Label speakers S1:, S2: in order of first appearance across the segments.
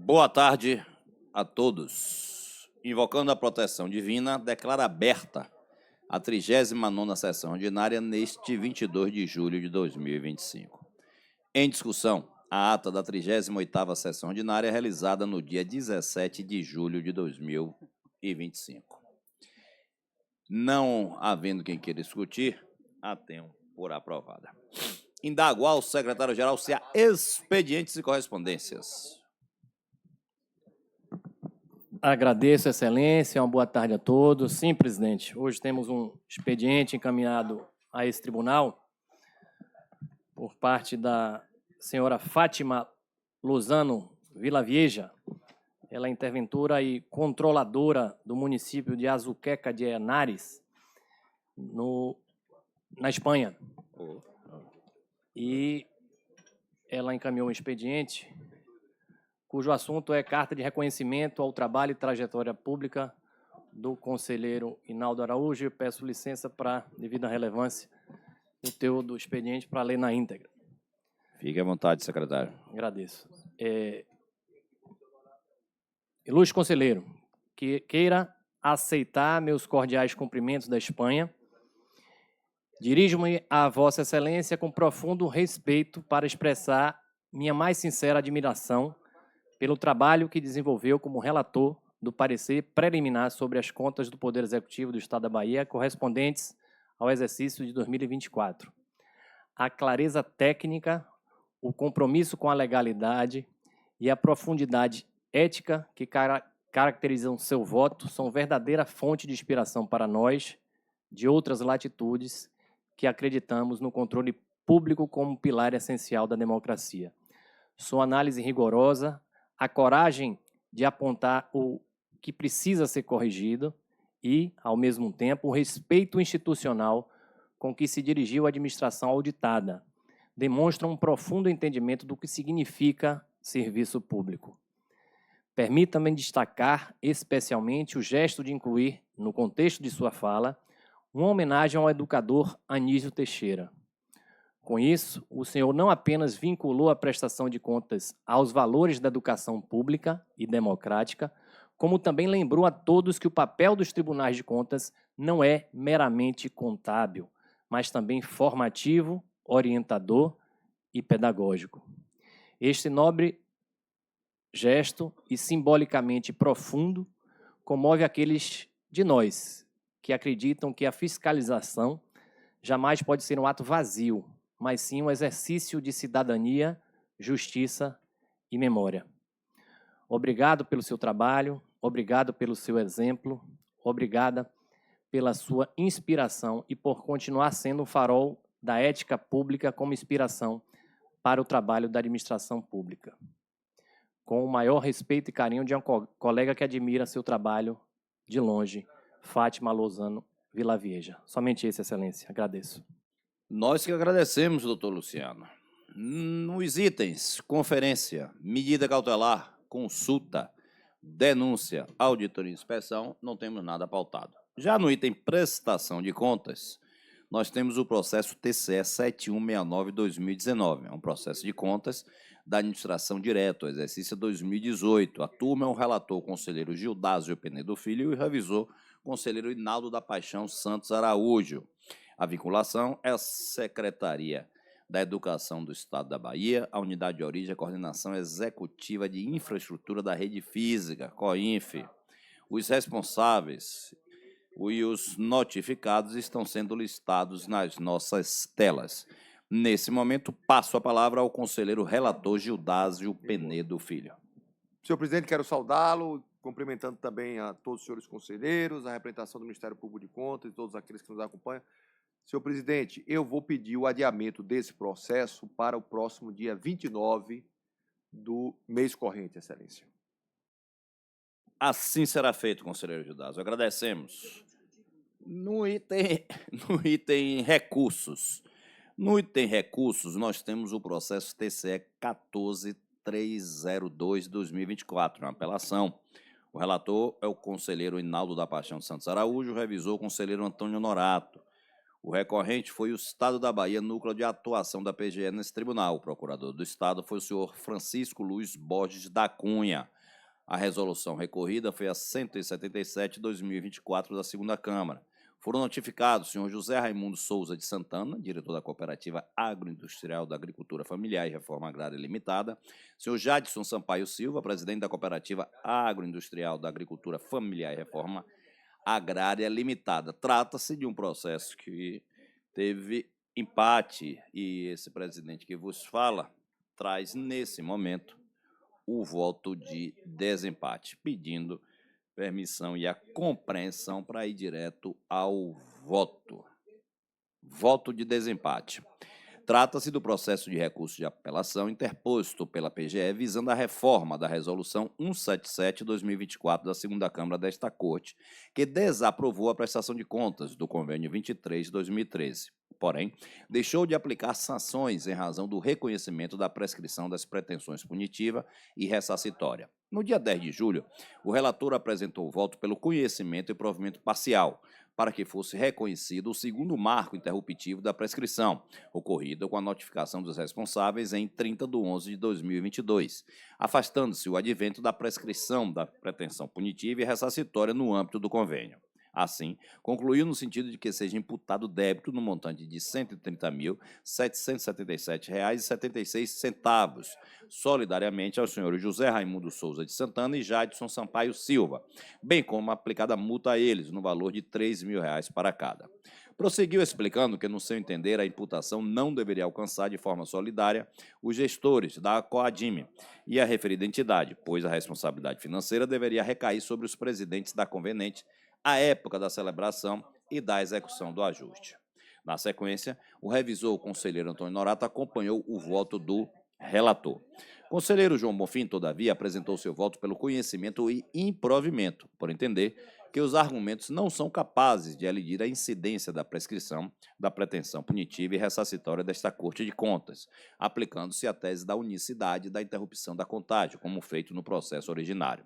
S1: Boa tarde a todos. Invocando a proteção divina, declara aberta a 39ª sessão ordinária neste 22 de julho de 2025. Em discussão, a ata da 38ª sessão ordinária realizada no dia 17 de julho de 2025. Não havendo quem queira discutir, a tenho por aprovada. Indago ao secretário-geral se há expedientes e correspondências.
S2: Agradeço, Excelência. Uma boa tarde a todos. Sim, presidente. Hoje temos um expediente encaminhado a esse tribunal por parte da senhora Fátima Lozano Vilavieja. Ela é interventora e controladora do município de Azuqueca de Henares, na Espanha. E ela encaminhou um expediente cujo assunto é carta de reconhecimento ao trabalho e trajetória pública do conselheiro Inaldo Araújo. Eu peço licença para, devido à relevância do teor do expediente, para ler na íntegra.
S1: Fique à vontade, secretário.
S2: Agradeço. Ilustre conselheiro, que queira aceitar meus cordiais cumprimentos da Espanha, dirijo-me a Vossa Excelência com profundo respeito para expressar minha mais sincera admiração pelo trabalho que desenvolveu como relator do parecer preliminar sobre as contas do Poder Executivo do Estado da Bahia correspondentes ao exercício de 2024. A clareza técnica, o compromisso com a legalidade e a profundidade ética que caracterizam seu voto são verdadeira fonte de inspiração para nós, de outras latitudes, que acreditamos no controle público como pilar essencial da democracia. Sua análise rigorosa, a coragem de apontar o que precisa ser corrigido e, ao mesmo tempo, o respeito institucional com que se dirigiu a administração auditada, demonstram um profundo entendimento do que significa serviço público. Permita-me destacar especialmente o gesto de incluir, no contexto de sua fala, uma homenagem ao educador Anísio Teixeira. Com isso, o senhor não apenas vinculou a prestação de contas aos valores da educação pública e democrática, como também lembrou a todos que o papel dos tribunais de contas não é meramente contábil, mas também formativo, orientador e pedagógico. Este nobre gesto e simbolicamente profundo comove aqueles de nós que acreditam que a fiscalização jamais pode ser um ato vazio, mas sim um exercício de cidadania, justiça e memória. Obrigado pelo seu trabalho, obrigado pelo seu exemplo, obrigada pela sua inspiração e por continuar sendo um farol da ética pública como inspiração para o trabalho da administração pública. Com o maior respeito e carinho de um colega que admira seu trabalho de longe, Fátima Lozano Vilavieja. Somente isso, Excelência. Agradeço.
S1: Nós que agradecemos, doutor Luciano. Nos itens, conferência, medida cautelar, consulta, denúncia, auditoria e inspeção, não temos nada pautado. Já no item prestação de contas, nós temos o processo TCE 7169-2019. É um processo de contas da administração direta, exercício 2018. A turma é o relator, o conselheiro Gildásio Penedo Filho, e o revisor, o conselheiro Inaldo da Paixão Santos Araújo. A vinculação é a Secretaria da Educação do Estado da Bahia, a Unidade de Origem e Coordenação Executiva de Infraestrutura da Rede Física, COINF. Os responsáveis e os notificados estão sendo listados nas nossas telas. Nesse momento, passo a palavra ao conselheiro relator Gildásio Penedo Filho.
S3: Senhor presidente, quero saudá-lo, cumprimentando também a todos os senhores conselheiros, a representação do Ministério Público de Contas e todos aqueles que nos acompanham. Senhor presidente, eu vou pedir o adiamento desse processo para o próximo dia 29 do mês corrente, Excelência.
S1: Assim será feito, conselheiro Gildásio. Agradecemos. No item recursos. No item recursos, nós temos o processo TCE 14302-2024, uma apelação. O relator é o conselheiro Inaldo da Paixão Santos Araújo, o revisor o conselheiro Antônio Norato. O recorrente foi o Estado da Bahia, núcleo de atuação da PGE nesse tribunal. O procurador do Estado foi o senhor Francisco Luiz Borges da Cunha. A resolução recorrida foi a 177/2024 da segunda Câmara. Foram notificados o senhor José Raimundo Souza de Santana, diretor da Cooperativa Agroindustrial da Agricultura Familiar e Reforma Agrária Limitada, o senhor Jadson Sampaio Silva, presidente da Cooperativa Agroindustrial da Agricultura Familiar e Reforma Agrária Limitada. Trata-se de um processo que teve empate e esse presidente que vos fala traz, nesse momento, o voto de desempate, pedindo permissão e a compreensão para ir direto ao voto. Voto de desempate. Trata-se do processo de recurso de apelação interposto pela PGE visando a reforma da Resolução 177/2024 da segunda Câmara desta Corte, que desaprovou a prestação de contas do Convênio 23/2013. Porém, deixou de aplicar sanções em razão do reconhecimento da prescrição das pretensões punitiva e ressarcitória. No dia 10 de julho, o relator apresentou o voto pelo conhecimento e provimento parcial, para que fosse reconhecido o segundo marco interruptivo da prescrição, ocorrido com a notificação dos responsáveis em 30/11/2022, afastando-se o advento da prescrição da pretensão punitiva e ressarcitória no âmbito do convênio. Assim, concluiu no sentido de que seja imputado débito no montante de R$ 130.777,76, solidariamente aos senhores José Raimundo Souza de Santana e Jadson Sampaio Silva, bem como aplicada multa a eles, no valor de R$ 3.000 para cada. Prosseguiu explicando que, no seu entender, a imputação não deveria alcançar de forma solidária os gestores da Coadime e a referida entidade, pois a responsabilidade financeira deveria recair sobre os presidentes da conveniente à época da celebração e da execução do ajuste. Na sequência, o revisor, o conselheiro Antônio Norato, acompanhou o voto do relator. O conselheiro João Bonfim, todavia, apresentou seu voto pelo conhecimento e improvimento, por entender que os argumentos não são capazes de elidir a incidência da prescrição da pretensão punitiva e ressarcitória desta Corte de Contas, aplicando-se a tese da unicidade da interrupção da contagem, como feito no processo originário.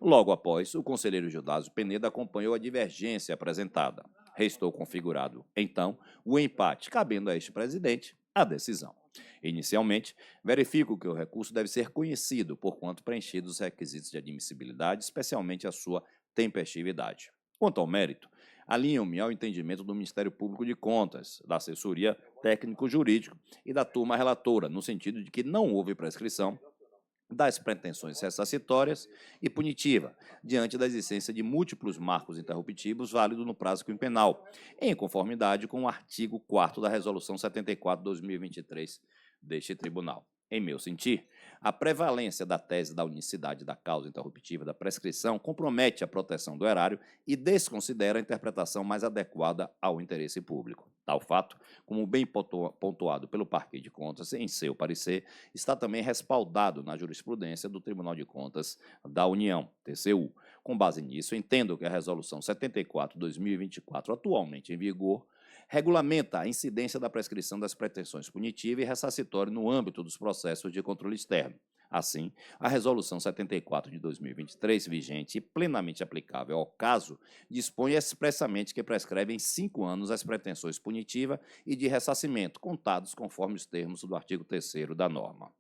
S1: Logo após, o conselheiro Gildásio Peneda acompanhou a divergência apresentada. Restou configurado, então, o empate, cabendo a este presidente a decisão. Inicialmente, verifico que o recurso deve ser conhecido, porquanto preenchidos os requisitos de admissibilidade, especialmente a sua tempestividade. Quanto ao mérito, alinho-me ao entendimento do Ministério Público de Contas, da assessoria técnico-jurídico e da turma relatora, no sentido de que não houve prescrição das pretensões ressarcitórias e punitiva, diante da existência de múltiplos marcos interruptivos válidos no prazo quinquenal, em conformidade com o artigo 4º da Resolução 74/2023 deste Tribunal. Em meu sentir, a prevalência da tese da unicidade da causa interruptiva da prescrição compromete a proteção do erário e desconsidera a interpretação mais adequada ao interesse público. Tal fato, como bem pontuado pelo Parquet de Contas em seu parecer, está também respaldado na jurisprudência do Tribunal de Contas da União, TCU. Com base nisso, entendo que a Resolução 74/2024, atualmente em vigor, regulamenta a incidência da prescrição das pretensões punitiva e ressarcitória no âmbito dos processos de controle externo. Assim, a Resolução 74 de 2023, vigente e plenamente aplicável ao caso, dispõe expressamente que prescreve em 5 anos as pretensões punitiva e de ressarcimento, contados conforme os termos do artigo 3º da norma.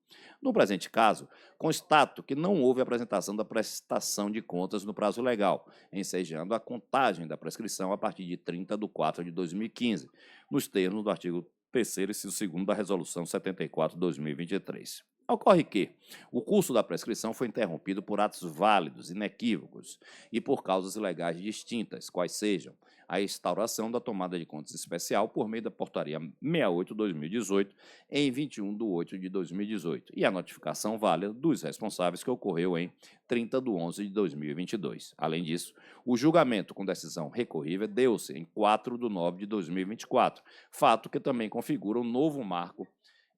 S1: No presente caso, constato que não houve apresentação da prestação de contas no prazo legal, ensejando a contagem da prescrição a partir de 30/4/2015, nos termos do artigo 3º, inciso 2º da Resolução 74/2023. Ocorre que o curso da prescrição foi interrompido por atos válidos, inequívocos e por causas legais distintas, quais sejam a instauração da tomada de contas especial por meio da Portaria 68/2018, em 21/8/2018, e a notificação válida dos responsáveis que ocorreu em 30/11/2022. Além disso, o julgamento com decisão recorrível deu-se em 4/9/2024, fato que também configura um novo marco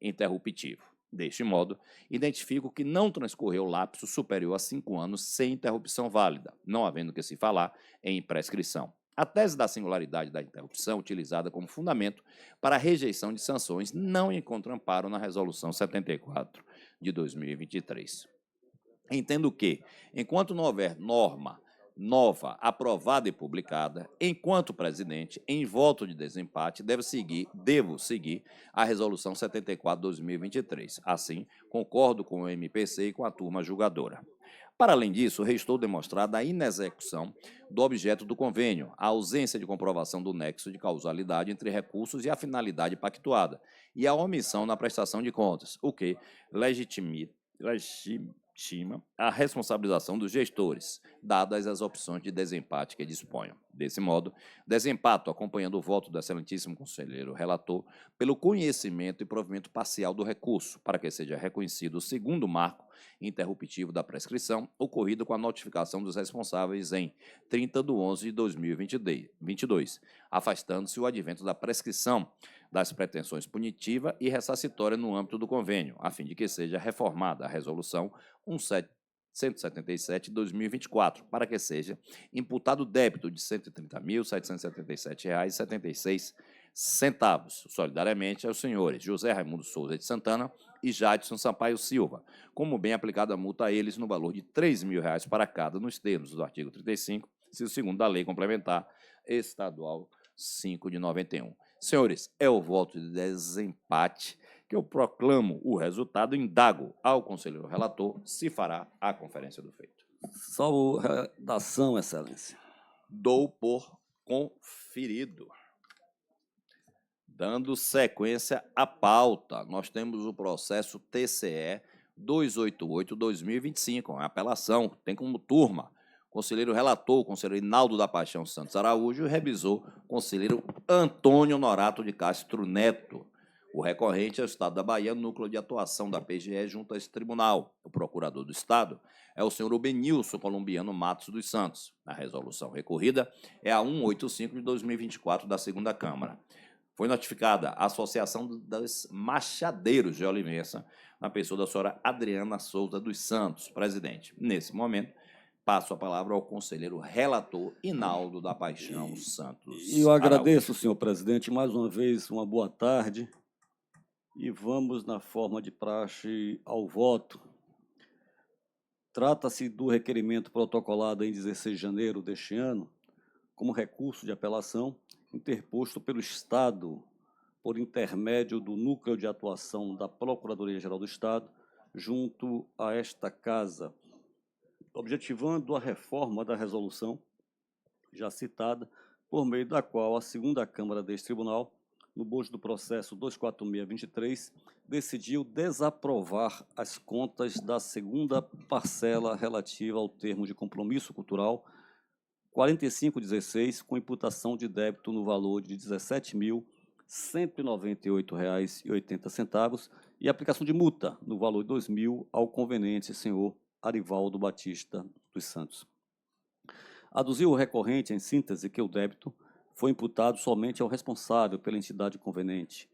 S1: interruptivo. Deste modo, identifico que não transcorreu lapso superior a 5 anos sem interrupção válida, não havendo que se falar em prescrição. A tese da singularidade da interrupção, utilizada como fundamento para a rejeição de sanções, não encontra amparo na Resolução 74 de 2023. Entendo que, enquanto não houver norma nova, aprovada e publicada, enquanto presidente, em voto de desempate, devo seguir a Resolução 74/2023. Assim, concordo com o MPC e com a turma julgadora. Para além disso, restou demonstrada a inexecução do objeto do convênio, a ausência de comprovação do nexo de causalidade entre recursos e a finalidade pactuada, e a omissão na prestação de contas, o que legitima a responsabilização dos gestores, dadas as opções de desempate que disponham. Desse modo, desempato, acompanhando o voto do excelentíssimo conselheiro relator, pelo conhecimento e provimento parcial do recurso, para que seja reconhecido o segundo marco interruptivo da prescrição, ocorrido com a notificação dos responsáveis em 30/11/2022, afastando-se o advento da prescrição das pretensões punitiva e ressarcitória no âmbito do convênio, a fim de que seja reformada a Resolução 177/2024, para que seja imputado débito de R$ 130.777,76, solidariamente aos senhores José Raimundo Souza de Santana e Jadson Sampaio Silva, como bem aplicada a multa a eles no valor de R$ 3.000 para cada, nos termos do artigo 35, inciso 2º da Lei Complementar Estadual 5 de 91. Senhores, é o voto de desempate que eu proclamo o resultado, indago ao conselheiro relator se fará a conferência do feito.
S4: Salvo redação, excelência.
S1: Dou por conferido. Dando sequência à pauta, nós temos o processo TCE 288/2025, uma apelação, tem como turma conselheiro relator, o conselheiro Inaldo da Paixão Santos Araújo, e revisor, conselheiro Antônio Norato de Castro Neto. O recorrente é o Estado da Bahia, núcleo de atuação da PGE junto a esse tribunal. O procurador do Estado é o senhor Obenilson Colombiano Matos dos Santos. A resolução recorrida é a 185 de 2024 da segunda Câmara. Foi notificada a Associação dos Machadeiros de Olivença, na pessoa da senhora Adriana Souza dos Santos, presidente. Nesse momento, passo a palavra ao conselheiro relator Inaldo da Paixão Santos.
S4: E eu agradeço, senhor presidente, mais uma vez, uma boa tarde. E vamos, na forma de praxe, ao voto. Trata-se do requerimento protocolado em 16 de janeiro deste ano, como recurso de apelação, interposto pelo Estado por intermédio do Núcleo de Atuação da Procuradoria-Geral do Estado, junto a esta Casa, objetivando a reforma da resolução já citada, por meio da qual a segunda Câmara deste Tribunal, no bojo do processo 24623, decidiu desaprovar as contas da segunda parcela relativa ao termo de compromisso cultural 4516, com imputação de débito no valor de R$ 17.198,80 e aplicação de multa no valor de R$ 2.000 ao conveniente senhor Arivaldo Batista dos Santos. Aduziu o recorrente, em síntese, que o débito foi imputado somente ao responsável pela entidade conveniente,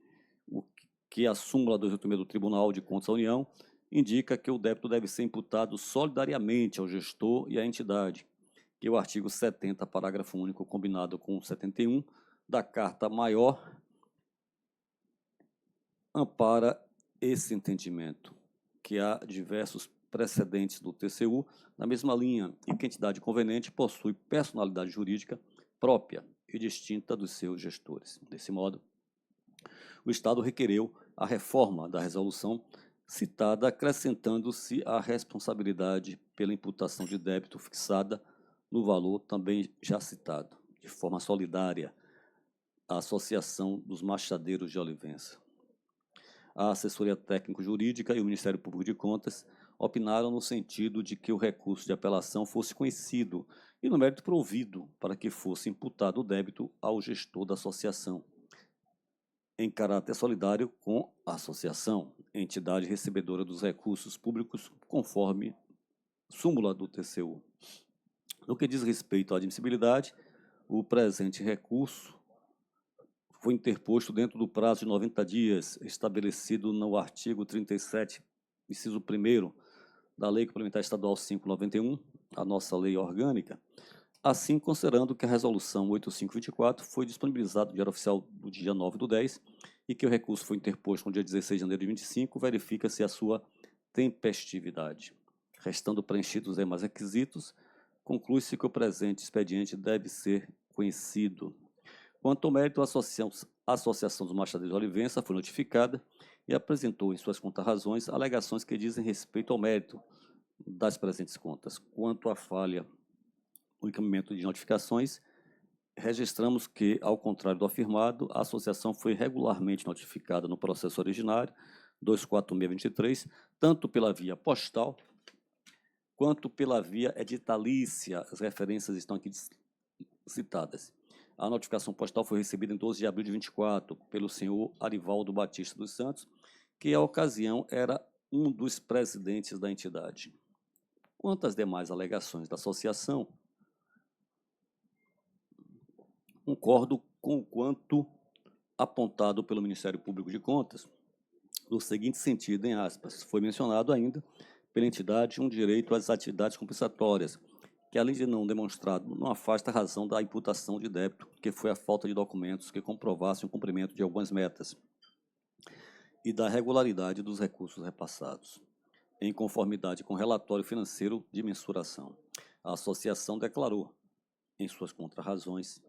S4: o que a súmula 286 do Tribunal de Contas da União indica que o débito deve ser imputado solidariamente ao gestor e à entidade, que o artigo 70, parágrafo único, combinado com o 71 da Carta Maior, ampara esse entendimento, que há diversos precedentes do TCU na mesma linha e que a entidade conveniente possui personalidade jurídica própria e distinta dos seus gestores. Desse modo, o Estado requereu a reforma da resolução citada, acrescentando-se a responsabilidade pela imputação de débito fixada no valor também já citado, de forma solidária, à Associação dos Machadeiros de Olivença. A assessoria técnico-jurídica e o Ministério Público de Contas opinaram no sentido de que o recurso de apelação fosse conhecido e no mérito provido para que fosse imputado o débito ao gestor da associação, em caráter solidário com a associação, entidade recebedora dos recursos públicos, conforme súmula do TCU. No que diz respeito à admissibilidade, o presente recurso foi interposto dentro do prazo de 90 dias, estabelecido no artigo 37, inciso 1º, da Lei Complementar Estadual 591, a nossa lei orgânica, assim considerando que a Resolução 8524 foi disponibilizada no Diário Oficial do dia 9/10 e que o recurso foi interposto no dia 16 de janeiro de 25, verifica-se a sua tempestividade. Restando preenchidos os demais requisitos, conclui-se que o presente expediente deve ser conhecido. Quanto ao mérito, a Associação dos Machadeiros de Olivença foi notificada e apresentou em suas contrarrazões alegações que dizem respeito ao mérito das presentes contas. Quanto à falha no encaminhamento de notificações, registramos que, ao contrário do afirmado, a associação foi regularmente notificada no processo originário 24623, tanto pela via postal quanto pela via editalícia. As referências estão aqui citadas. A notificação postal foi recebida em 12 de abril de 24 pelo senhor Arivaldo Batista dos Santos, que, à ocasião, era um dos presidentes da entidade. Quanto às demais alegações da associação, concordo com o quanto apontado pelo Ministério Público de Contas, no seguinte sentido, em aspas, foi mencionado ainda pela entidade um direito às atividades compensatórias, que, além de não demonstrado, não afasta a razão da imputação de débito, que foi a falta de documentos que comprovassem o cumprimento de algumas metas e da regularidade dos recursos repassados, em conformidade com o relatório financeiro de mensuração. A associação declarou, em suas contrarrazões,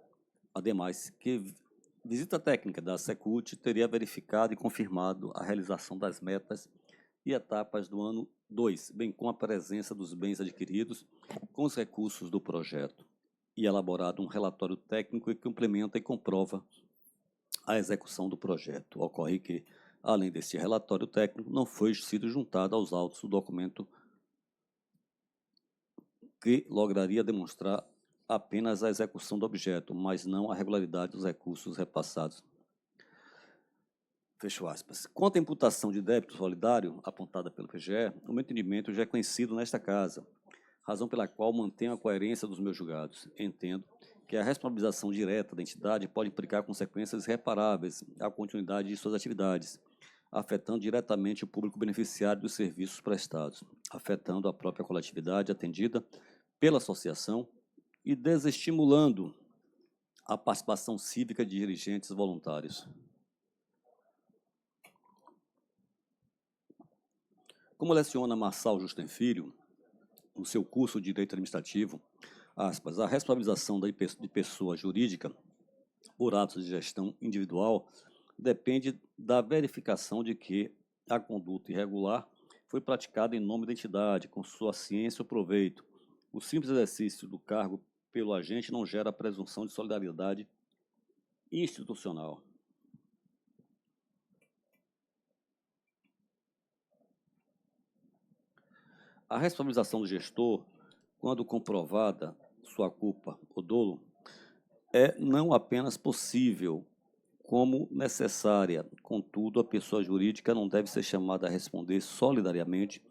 S4: ademais, que visita técnica da Secult teria verificado e confirmado a realização das metas e etapas do ano 2, bem como a presença dos bens adquiridos com os recursos do projeto, e elaborado um relatório técnico que complementa e comprova a execução do projeto. Ocorre que, além deste relatório técnico, não foi sido juntado aos autos o documento que lograria demonstrar apenas a execução do objeto, mas não a regularidade dos recursos repassados. Fecho aspas. Quanto à imputação de débito solidário apontada pelo PGE, o meu entendimento já é conhecido nesta casa, razão pela qual mantenho a coerência dos meus julgados. Entendo que a responsabilização direta da entidade pode implicar consequências irreparáveis à continuidade de suas atividades, afetando diretamente o público beneficiário dos serviços prestados, afetando a própria coletividade atendida pela associação e desestimulando a participação cívica de dirigentes voluntários. Como leciona Marçal Justen Filho, no seu curso de Direito Administrativo, aspas, a responsabilização de pessoa jurídica por atos de gestão individual depende da verificação de que a conduta irregular foi praticada em nome da entidade, com sua ciência ou proveito. O simples exercício do cargo pelo agente não gera a presunção de solidariedade institucional. A responsabilização do gestor, quando comprovada sua culpa ou dolo, é não apenas possível, como necessária. Contudo, a pessoa jurídica não deve ser chamada a responder solidariamente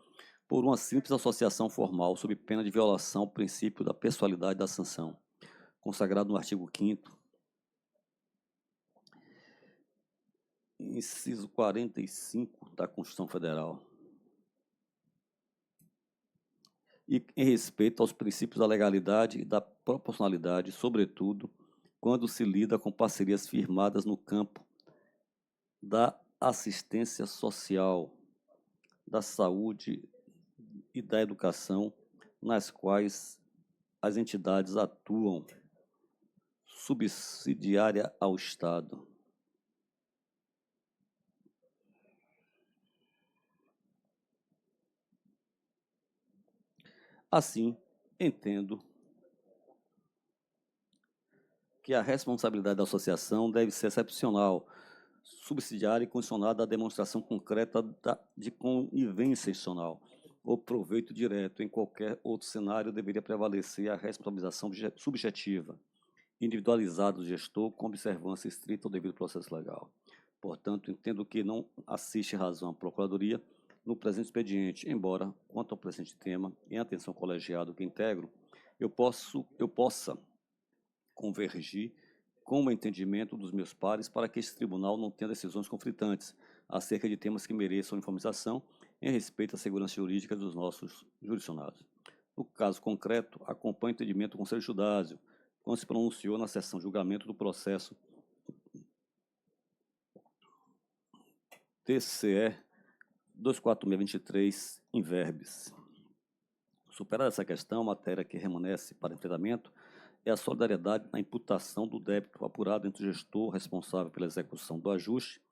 S4: por uma simples associação formal, sob pena de violação ao princípio da pessoalidade da sanção, consagrado no artigo 5º, inciso 45 da Constituição Federal, e em respeito aos princípios da legalidade e da proporcionalidade, sobretudo quando se lida com parcerias firmadas no campo da assistência social, da saúde e da educação, nas quais as entidades atuam subsidiária ao Estado. Assim, entendo que a responsabilidade da associação deve ser excepcional, subsidiária e condicionada à demonstração concreta de conivência institucional ou proveito direto. Em qualquer outro cenário, deveria prevalecer a responsabilização subjetiva, individualizada do gestor, com observância estrita ao devido processo legal. Portanto, entendo que não assiste razão à Procuradoria no presente expediente, embora, quanto ao presente tema, em atenção colegiado que integro, eu possa convergir com o entendimento dos meus pares para que esse tribunal não tenha decisões conflitantes acerca de temas que mereçam informação em respeito à segurança jurídica dos nossos jurisdicionados. No caso concreto, acompanho o entendimento do Conselho de Judásio, quando se pronunciou na sessão de julgamento do processo TCE 24623 in verbis. Superada essa questão, a matéria que remanesce para enfrentamento é a solidariedade na imputação do débito apurado entre o gestor responsável pela execução do ajuste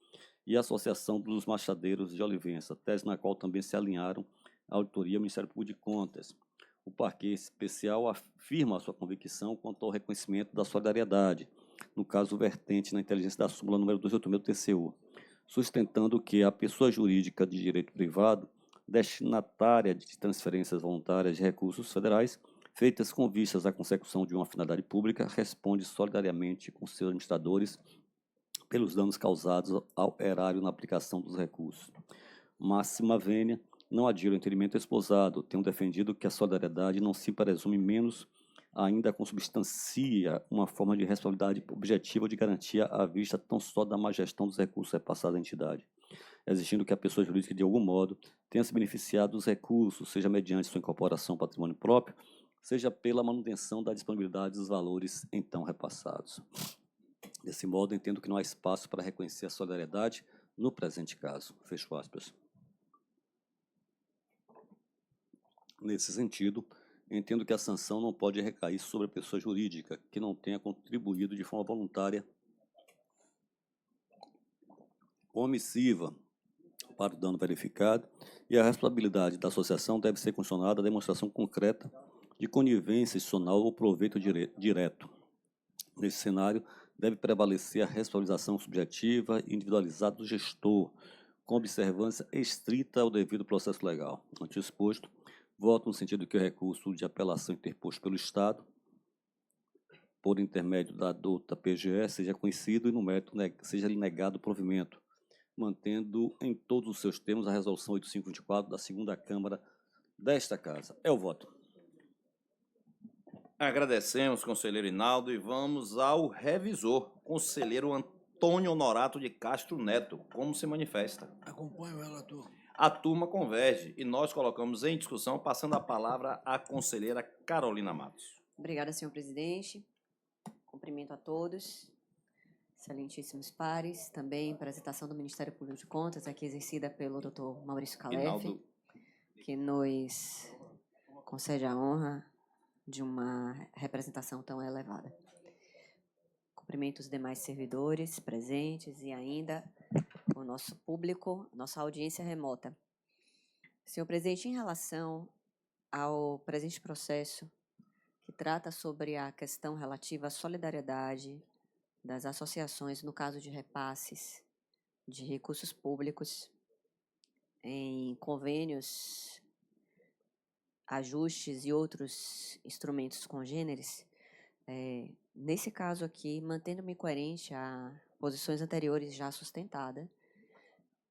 S4: e a Associação dos Machadeiros de Olivença, tese na qual também se alinharam a auditoria e o Ministério Público de Contas. O parquê especial afirma a sua convicção quanto ao reconhecimento da solidariedade, no caso vertente na inteligência da súmula número 286 do TCU, sustentando que a pessoa jurídica de direito privado, destinatária de transferências voluntárias de recursos federais, feitas com vistas à consecução de uma finalidade pública, responde solidariamente com seus administradores pelos danos causados ao erário na aplicação dos recursos. Máxima vênia, não adiro ao entendimento esposado, tenho defendido que a solidariedade não se presume menos, ainda consubstancia uma forma de responsabilidade objetiva ou de garantia à vista tão só da má gestão dos recursos repassados à entidade, exigindo que a pessoa jurídica, de algum modo, tenha se beneficiado dos recursos, seja mediante sua incorporação ao patrimônio próprio, seja pela manutenção da disponibilidade dos valores então repassados. Desse modo, entendo que não há espaço para reconhecer a solidariedade no presente caso. Fecho aspas. Nesse sentido, entendo que a sanção não pode recair sobre a pessoa jurídica que não tenha contribuído de forma voluntária ou omissiva para o dano verificado, e a responsabilidade da associação deve ser condicionada à demonstração concreta de conivência institucional ou proveito direto. Nesse cenário, deve prevalecer a responsabilização subjetiva e individualizada do gestor, com observância estrita ao devido processo legal. Ante o exposto, voto no sentido que o recurso de apelação interposto pelo Estado, por intermédio da dota PGE, seja conhecido e no mérito seja-lhe negado o provimento, mantendo em todos os seus termos a resolução 8524 da segunda Câmara desta Casa. É o voto.
S1: Agradecemos, conselheiro Inaldo, e vamos ao revisor, conselheiro Antônio Honorato de Castro Neto. Como se manifesta?
S5: Acompanho o relator.
S1: A turma converge e nós colocamos em discussão, passando a palavra à conselheira Carolina Matos.
S6: Obrigada, senhor presidente. Cumprimento a todos, excelentíssimos pares. Também apresentação do Ministério Público de Contas, aqui exercida pelo Dr. Maurício Calef,
S1: Inaldo,
S6: que nos concede a honra de uma representação tão elevada. Cumprimento os demais servidores presentes e ainda o nosso público, nossa audiência remota. Senhor presidente, em relação ao presente processo, que trata sobre a questão relativa à solidariedade das associações no caso de repasses de recursos públicos em convênios, ajustes e outros instrumentos congêneres, nesse caso aqui, mantendo-me coerente a posições anteriores já sustentadas,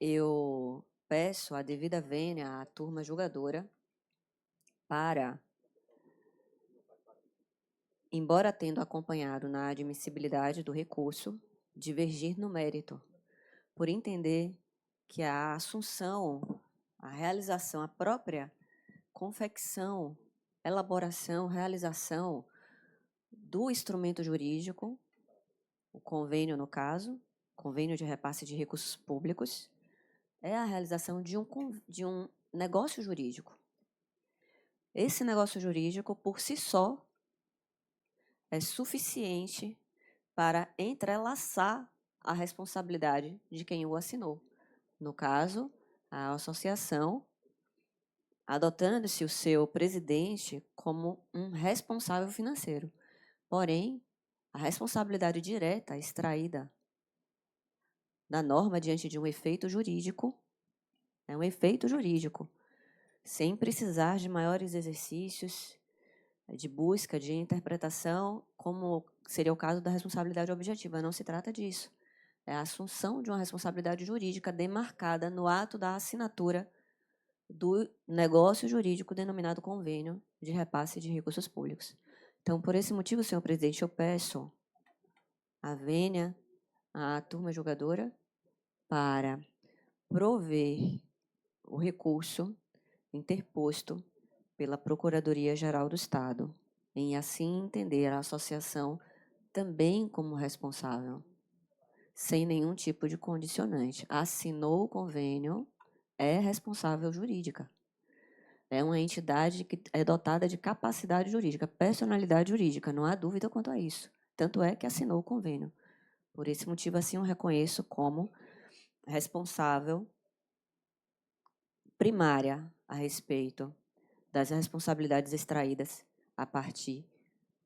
S6: eu peço a devida vênia à turma julgadora para, embora tendo acompanhado na admissibilidade do recurso, divergir no mérito, por entender que a assunção, a realização, a própria confecção, elaboração, realização do instrumento jurídico, o convênio no caso, convênio de repasse de recursos públicos, é a realização de um negócio jurídico. Esse negócio jurídico, por si só, é suficiente para entrelaçar a responsabilidade de quem o assinou. No caso, a associação, adotando-se o seu presidente como um responsável financeiro. Porém, a responsabilidade direta extraída da norma diante de um efeito jurídico é um efeito jurídico, sem precisar de maiores exercícios de busca, de interpretação, como seria o caso da responsabilidade objetiva. Não se trata disso. É a assunção de uma responsabilidade jurídica demarcada no ato da assinatura do negócio jurídico denominado convênio de repasse de recursos públicos. Então, por esse motivo, senhor presidente, eu peço a vênia à turma julgadora para prover o recurso interposto pela Procuradoria-Geral do Estado, em assim entender a associação também como responsável, sem nenhum tipo de condicionante. Assinou o convênio, é responsável jurídica. É uma entidade que é dotada de capacidade jurídica, personalidade jurídica, não há dúvida quanto a isso. Tanto é que assinou o convênio. Por esse motivo, assim, eu reconheço como responsável primária a respeito das responsabilidades extraídas a partir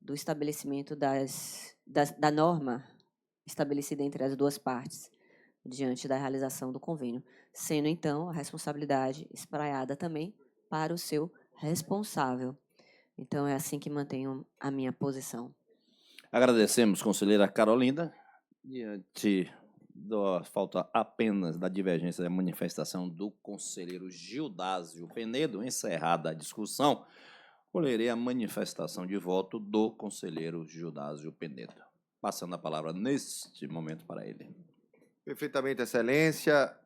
S6: do estabelecimento da norma estabelecida entre as duas partes, diante da realização do convênio, sendo, então, a responsabilidade espraiada também para o seu responsável. Então, é assim que mantenho a minha posição.
S1: Agradecemos, conselheira Carolina. Diante da falta apenas da divergência da manifestação do conselheiro Gildásio Penedo, encerrada a discussão, colherei a manifestação de voto do conselheiro Gildásio Penedo. Passando a palavra neste momento para ele.
S3: Perfeitamente, Excelência.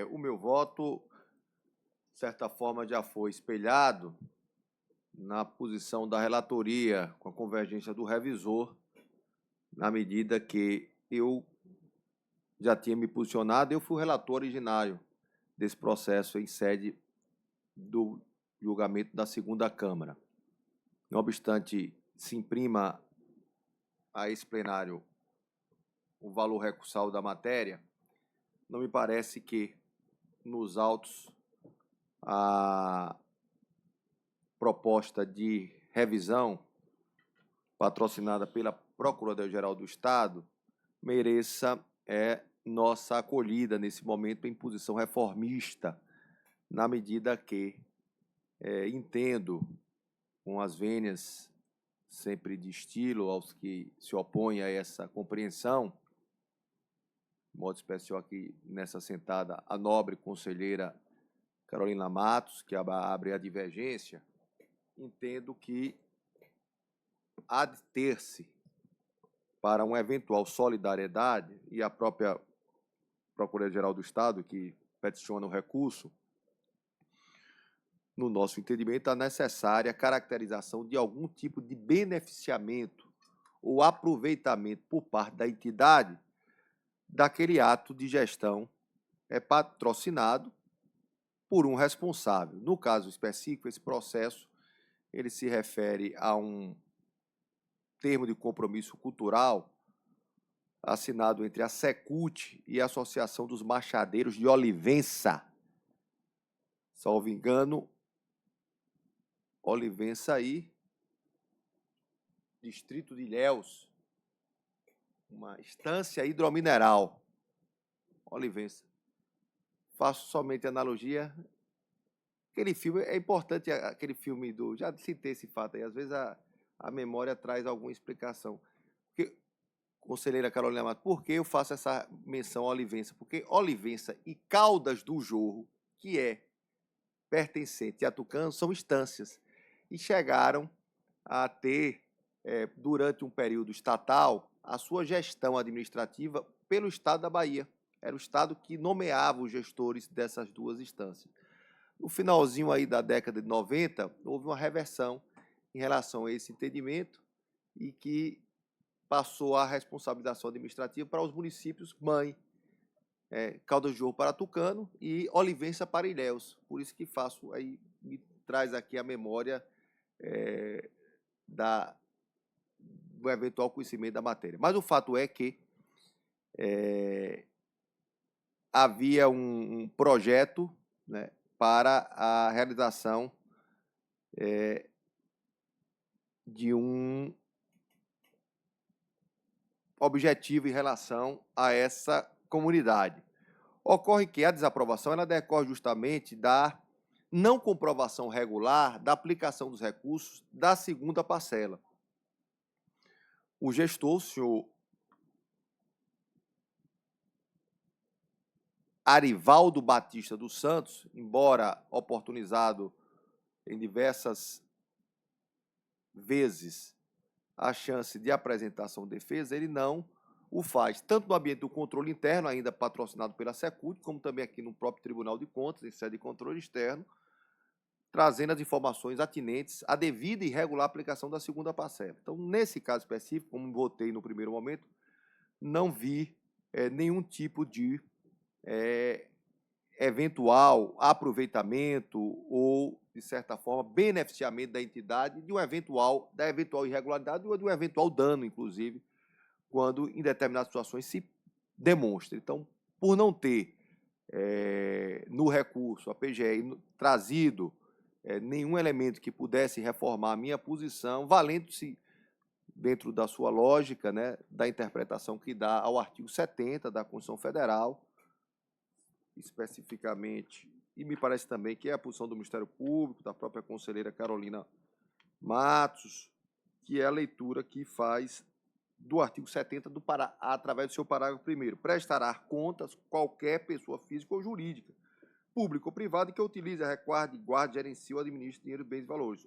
S3: O meu voto, de certa forma, já foi espelhado na posição da relatoria, com a convergência do revisor, na medida que eu já tinha me posicionado, eu fui o relator originário desse processo em sede do julgamento da segunda Câmara. Não obstante se imprima a esse plenário o valor recursal da matéria, não me parece que nos autos a proposta de revisão patrocinada pela Procuradoria-Geral do Estado mereça nossa acolhida nesse momento em posição reformista, na medida que entendo, com as vênias sempre de estilo aos que se opõem a essa compreensão, de modo especial aqui nessa sentada, a nobre conselheira Carolina Matos, que abre a divergência, entendo que há de ter-se para uma eventual solidariedade, e a própria Procuradoria-Geral do Estado, que peticiona o recurso, no nosso entendimento, a necessária caracterização de algum tipo de beneficiamento ou aproveitamento por parte da entidade daquele ato de gestão patrocinado por um responsável. No caso específico, esse processo ele se refere a um termo de compromisso cultural assinado entre a Secult e a Associação dos Machadeiros de Olivença. Salvo engano, Olivença aí, distrito de Ilhéus, uma estância hidromineral. Olivença. Faço somente analogia. Aquele filme, é importante, aquele filme do... Já citei esse fato aí, às vezes a memória traz alguma explicação. Porque, conselheira Carolina Matos, por que eu faço essa menção a Olivença? Porque Olivença e Caldas do Jorro, que é pertencente a Tucano, são instâncias. E chegaram a ter, durante um período estatal, a sua gestão administrativa pelo Estado da Bahia. Era o Estado que nomeava os gestores dessas duas instâncias. No finalzinho aí da década de 90, houve uma reversão em relação a esse entendimento e que passou a responsabilização administrativa para os municípios mãe, Caldas do Jorro para Tucano e Olivença para Ilhéus. Por isso que faço aí, me traz aqui a memória do eventual conhecimento da matéria. Mas o fato é que havia um projeto, né, para a realização de um objetivo em relação a essa comunidade. Ocorre que a desaprovação ela decorre justamente da não comprovação regular da aplicação dos recursos da segunda parcela. O gestor, o senhor Arivaldo Batista dos Santos, embora oportunizado em diversas vezes a chance de apresentação de defesa, ele não o faz, tanto no ambiente do controle interno, ainda patrocinado pela Secult, como também aqui no próprio Tribunal de Contas, em sede de controle externo, trazendo as informações atinentes à devida e regular aplicação da segunda parcela. Então, nesse caso específico, como votei no primeiro momento, não vi nenhum tipo de eventual aproveitamento ou de certa forma, beneficiamento da entidade da eventual irregularidade ou de um eventual dano, inclusive, quando em determinadas situações se demonstra. Então, por não ter no recurso a PGE trazido nenhum elemento que pudesse reformar a minha posição, valendo-se, dentro da sua lógica, né, da interpretação que dá ao artigo 70 da Constituição Federal, especificamente, e me parece também que é a posição do Ministério Público, da própria conselheira Carolina Matos, que é a leitura que faz do artigo 70 através do seu parágrafo 1º. Prestará contas qualquer pessoa física ou jurídica, pública ou privada, que utilize, reguarde, guarde, gerencie ou administre dinheiro, bens e valores,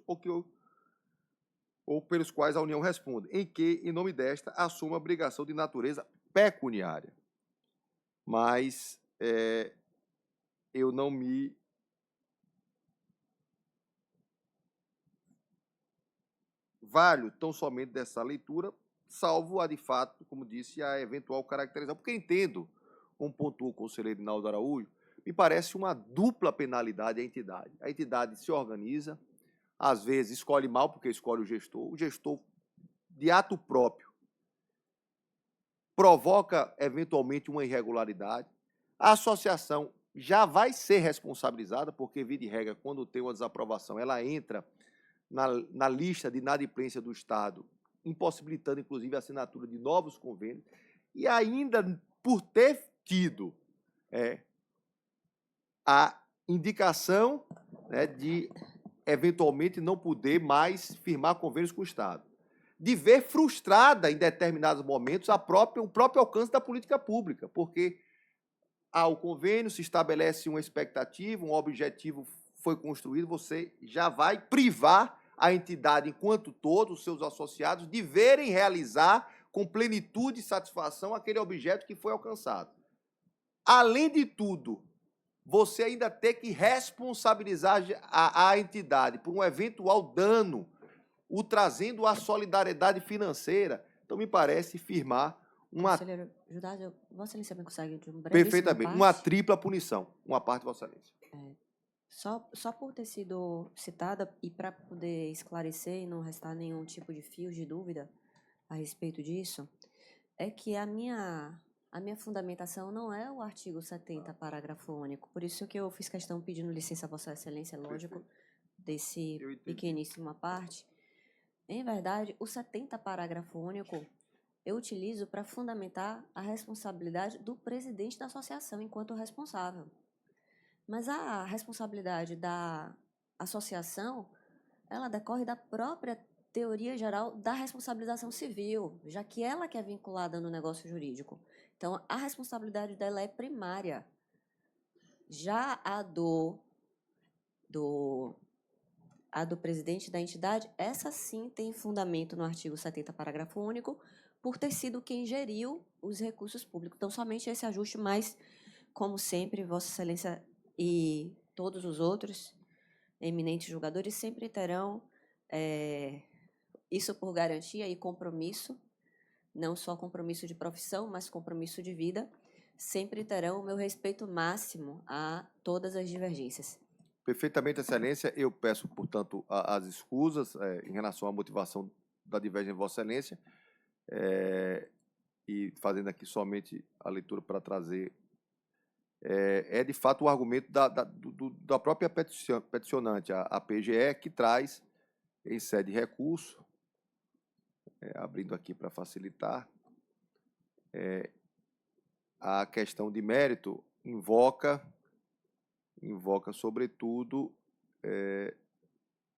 S3: ou pelos quais a União responde, em que, em nome desta, assuma obrigação de natureza pecuniária. Mas eu não me valho tão somente dessa leitura, salvo a de fato, como disse, a eventual caracterização. Porque entendo, como pontuou o conselheiro Inaldo Araújo, me parece uma dupla penalidade à entidade. A entidade se organiza, às vezes escolhe mal, porque escolhe o gestor, de ato próprio, provoca eventualmente uma irregularidade, a associação já vai ser responsabilizada, porque, via de regra, quando tem uma desaprovação, ela entra na lista de inadimplência do Estado, impossibilitando, inclusive, a assinatura de novos convênios, e ainda por ter tido a indicação de, eventualmente, não poder mais firmar convênios com o Estado, de ver frustrada, em determinados momentos, o próprio alcance da política pública, porque ao convênio se estabelece uma expectativa, um objetivo foi construído, você já vai privar a entidade, enquanto todos os seus associados, de verem realizar com plenitude e satisfação aquele objeto que foi alcançado. Além de tudo, você ainda tem que responsabilizar a entidade por um eventual dano, o trazendo à solidariedade financeira. Então, me parece firmar uma...
S6: Conselheiro Judásio, Vossa Excelência me consegue de um brevíssimo
S3: Perfeitamente.
S6: parte?
S3: Uma tripla punição. Uma parte, Vossa Excelência.
S6: Só por ter sido citada e para poder esclarecer e não restar nenhum tipo de fio de dúvida a respeito disso, é que a minha fundamentação não é o artigo 70, parágrafo único. Por isso que eu fiz questão pedindo licença a Vossa Excelência, lógico, desse pequeníssima parte. Em verdade, o 70, parágrafo único, eu utilizo para fundamentar a responsabilidade do presidente da associação enquanto responsável. Mas a responsabilidade da associação, ela decorre da própria teoria geral da responsabilização civil, já que ela que é vinculada no negócio jurídico. Então, a responsabilidade dela é primária. Já a do presidente da entidade, essa sim tem fundamento no artigo 70, parágrafo único, por ter sido quem geriu os recursos públicos. Então, somente esse ajuste, mas, como sempre, Vossa Excelência e todos os outros eminentes julgadores sempre terão isso por garantia e compromisso, não só compromisso de profissão, mas compromisso de vida, sempre terão o meu respeito máximo a todas as divergências.
S3: Perfeitamente, Excelência. Eu peço, portanto, as escusas em relação à motivação da divergência de Vossa Excelência, e fazendo aqui somente a leitura para trazer, de fato o argumento da própria peticionante, a PGE, que traz em sede de recurso, abrindo aqui para facilitar, a questão de mérito invoca sobretudo,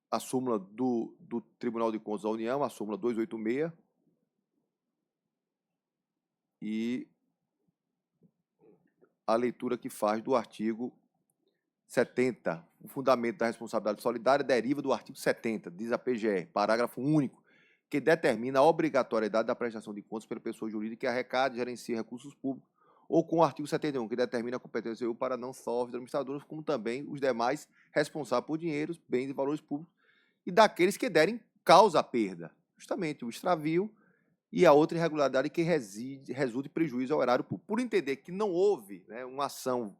S3: a súmula do Tribunal de Contas da União, a súmula 286, e a leitura que faz do artigo 70. O fundamento da responsabilidade solidária deriva do artigo 70, diz a PGE, parágrafo único, que determina a obrigatoriedade da prestação de contas pela pessoa jurídica que arrecade e gerencia recursos públicos, ou com o artigo 71, que determina a competência do para não só os administradores, como também os demais responsáveis por dinheiros, bens e valores públicos, e daqueles que derem causa à perda, justamente o extravio e a outra irregularidade que resulte prejuízo ao erário público. Por entender que não houve uma ação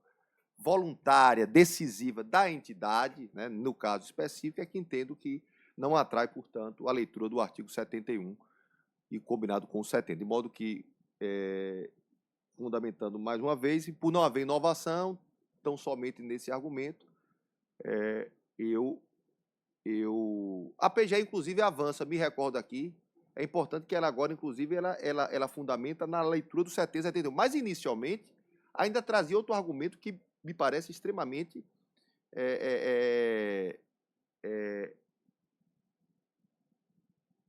S3: voluntária, decisiva da entidade, né, no caso específico, é que entendo que não atrai, portanto, a leitura do artigo 71 e combinado com o 70. De modo que, fundamentando mais uma vez, e por não haver inovação, tão somente nesse argumento, a PGE, inclusive, avança, me recordo aqui, é importante que ela agora, inclusive, ela fundamenta na leitura do 70 e 71. Mas, inicialmente, ainda trazia outro argumento que me parece extremamente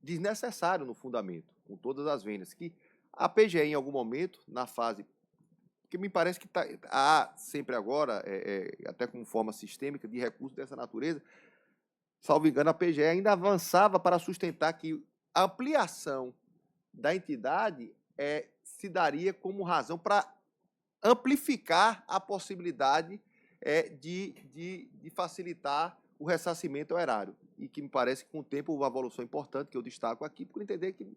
S3: desnecessário no fundamento, com todas as vendas, que a PGE, em algum momento, na fase, que me parece que há sempre agora, até como forma sistêmica, de recurso dessa natureza, salvo engano, a PGE ainda avançava para sustentar que a ampliação da entidade se daria como razão para amplificar a possibilidade de facilitar o ressarcimento ao erário. E que me parece que, com o tempo, houve uma evolução importante, que eu destaco aqui, por entender que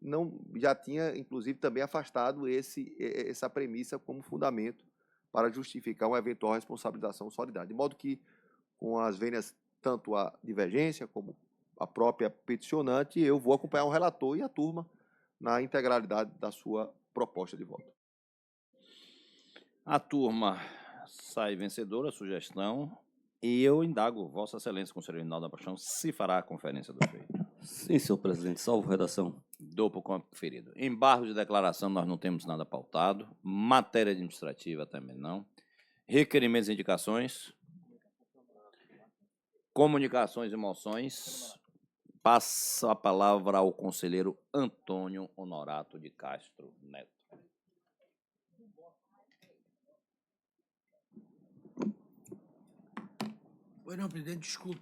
S3: não, já tinha, inclusive, também afastado essa premissa como fundamento para justificar uma eventual responsabilização solidária. De modo que, com as vênias, tanto a divergência como a própria peticionante, eu vou acompanhar o relator e a turma na integralidade da sua proposta de voto.
S1: A turma sai vencedora, a sugestão, e eu indago, Vossa Excelência, conselheiro Rinaldo da Paixão, se fará a conferência do feito.
S4: Sim, senhor presidente. Salvo redação.
S1: Dou por conferido. Embargo de declaração, nós não temos nada pautado. Matéria administrativa também não. Requerimentos e indicações. Comunicações e moções. Passo a palavra ao conselheiro Antônio Honorato de Castro Neto.
S5: Pois não, presidente, desculpe.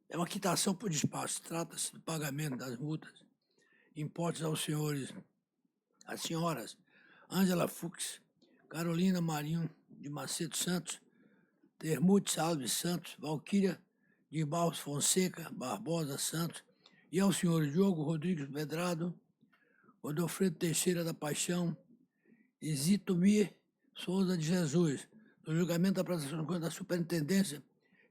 S5: É uma quitação por despacho. Trata-se do pagamento das multas impostas aos senhores, às senhoras Ângela Fux, Carolina Marinho de Macedo Santos, Termutes Alves Santos, Valquíria de Barros Fonseca Barbosa Santos, e ao senhor Diogo Rodrigues Medrado, Godofredo Teixeira da Paixão e Zitomir Souza de Jesus, no julgamento da prestação de contas da Superintendência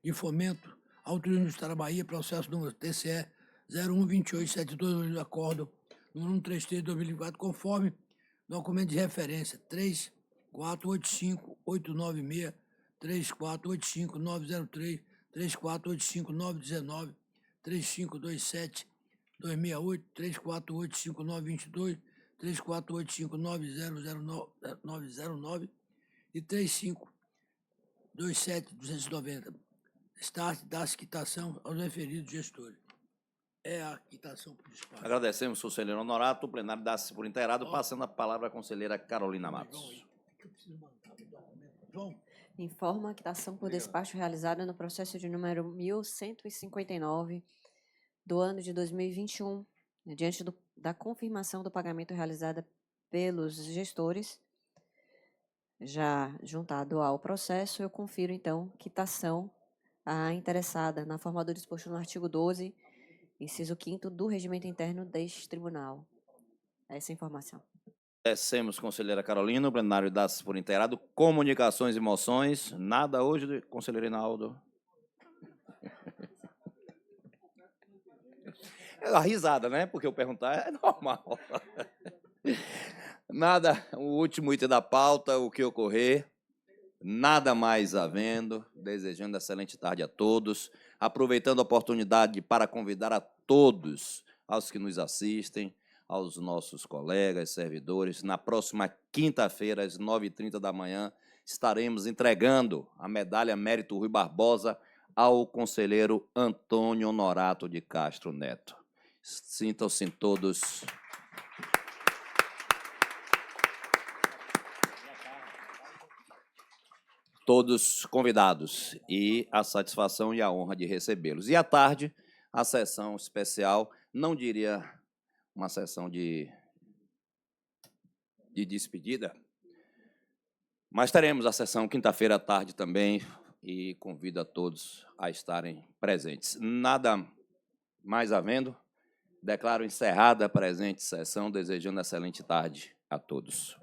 S5: de Fomento ao Turismo do Estado da Bahia, processo número TCE 012872, do acordo número 133 de 2024, conforme documento de referência 3485896, 3485903, 3485919, 3527 268, 3485922, 348590909 e 3527-290. Start da quitação aos referidos gestores. É a quitação por despacho.
S1: Agradecemos, conselheiro Honorato. O plenário dá-se por inteirado, passando a palavra à conselheira Carolina Matos.
S5: João,
S6: Informa a quitação por despacho realizada no processo de número 1159 do ano de 2021, diante da confirmação do pagamento realizada pelos gestores. Já juntado ao processo, eu confiro, então, quitação à interessada na forma do disposto no artigo 12, inciso 5º do regimento interno deste tribunal. Essa informação.
S1: Agradecemos, conselheira Carolina. O plenário dá-se por inteirado. Comunicações e moções. Nada hoje, conselheiro Rinaldo. A risada, né? Porque eu perguntar é normal. Nada, o último item da pauta, o que ocorrer. Nada mais havendo. Desejando excelente tarde a todos. Aproveitando a oportunidade para convidar a todos, aos que nos assistem, aos nossos colegas, servidores. Na próxima quinta-feira, às 9h30 da manhã, estaremos entregando a medalha Mérito Rui Barbosa ao conselheiro Antônio Honorato de Castro Neto. Sintam-se todos convidados e a satisfação e a honra de recebê-los. E à tarde, a sessão especial, não diria uma sessão de despedida, mas teremos a sessão quinta-feira à tarde também e convido a todos a estarem presentes. Nada mais havendo, declaro encerrada a presente sessão, desejando excelente tarde a todos.